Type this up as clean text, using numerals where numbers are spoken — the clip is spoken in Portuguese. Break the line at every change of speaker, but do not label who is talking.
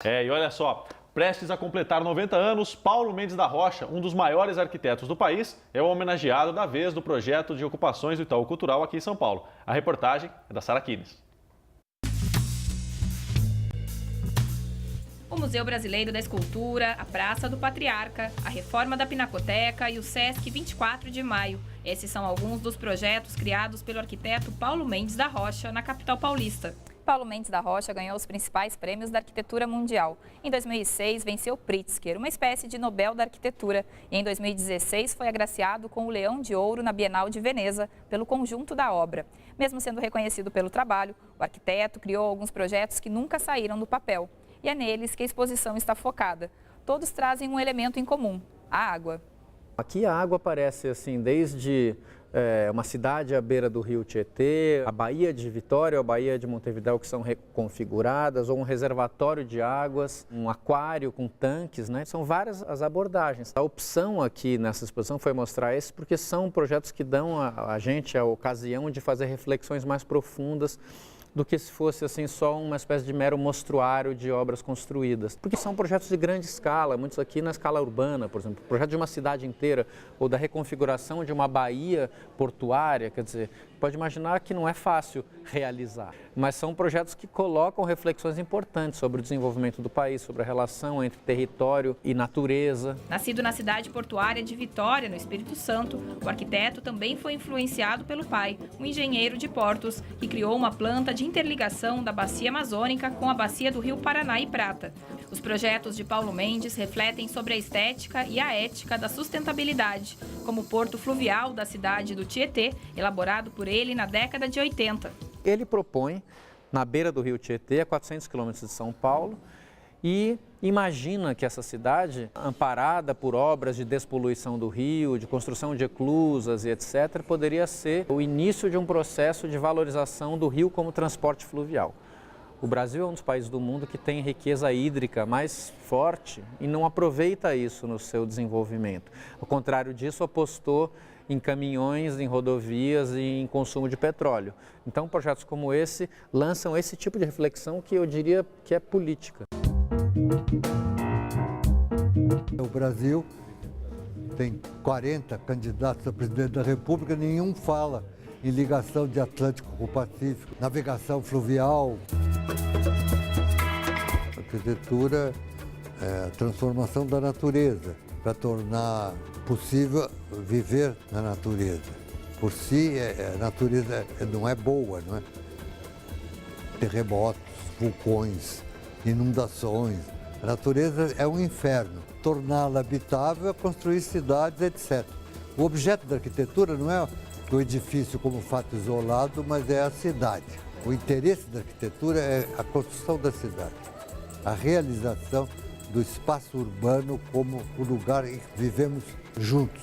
E olha só, prestes a completar 90 anos, Paulo Mendes da Rocha, um dos maiores arquitetos do país, é o homenageado da vez do projeto de ocupações do Itaú Cultural aqui em São Paulo. A reportagem é da Sara Quines.
O Museu Brasileiro da Escultura, a Praça do Patriarca, a reforma da Pinacoteca e o Sesc 24 de Maio. Esses são alguns dos projetos criados pelo arquiteto Paulo Mendes da Rocha na capital paulista. Paulo Mendes da Rocha ganhou os principais prêmios da arquitetura mundial. Em 2006, venceu o Pritzker, uma espécie de Nobel da arquitetura. E em 2016, foi agraciado com o Leão de Ouro na Bienal de Veneza, pelo conjunto da obra. Mesmo sendo reconhecido pelo trabalho, o arquiteto criou alguns projetos que nunca saíram do papel. E é neles que a exposição está focada. Todos trazem um elemento em comum: a água.
Aqui a água aparece assim, desde uma cidade à beira do rio Tietê, a Baía de Vitória ou a Baía de Montevidéu, que são reconfiguradas, ou um reservatório de águas, um aquário com tanques, né? São várias as abordagens. A opção aqui nessa exposição foi mostrar esse, porque são projetos que dão a gente a ocasião de fazer reflexões mais profundas do que se fosse assim só uma espécie de mero mostruário de obras construídas. Porque são projetos de grande escala, muitos aqui na escala urbana, por exemplo, projeto de uma cidade inteira ou da reconfiguração de uma baía portuária, quer dizer, pode imaginar que não é fácil realizar, mas são projetos que colocam reflexões importantes sobre o desenvolvimento do país, sobre a relação entre território e natureza.
Nascido na cidade portuária de Vitória, no Espírito Santo, o arquiteto também foi influenciado pelo pai, um engenheiro de portos, que criou uma planta de interligação da bacia amazônica com a bacia do rio Paraná e Prata. Os projetos de Paulo Mendes refletem sobre a estética e a ética da sustentabilidade, como o porto fluvial da cidade do Tietê, elaborado por ele na década de 80.
Ele propõe, na beira do rio Tietê, a 400 quilômetros de São Paulo, e imagina que essa cidade, amparada por obras de despoluição do rio, de construção de eclusas e etc., poderia ser o início de um processo de valorização do rio como transporte fluvial. O Brasil é um dos países do mundo que tem riqueza hídrica mais forte e não aproveita isso no seu desenvolvimento. Ao contrário disso, apostou em caminhões, em rodovias e em consumo de petróleo. Então, projetos como esse lançam esse tipo de reflexão que eu diria que é política.
O Brasil tem 40 candidatos a presidente da República, nenhum fala em ligação de Atlântico com o Pacífico, navegação fluvial. A arquitetura é a transformação da natureza para tornar possível viver na natureza. Por si, a natureza não é boa, não é? Terremotos, vulcões, inundações. A natureza é um inferno. Torná-la habitável é construir cidades, etc. O objeto da arquitetura não é o edifício como fato isolado, mas é a cidade. O interesse da arquitetura é a construção da cidade, a realização do espaço urbano como o lugar em que vivemos juntos.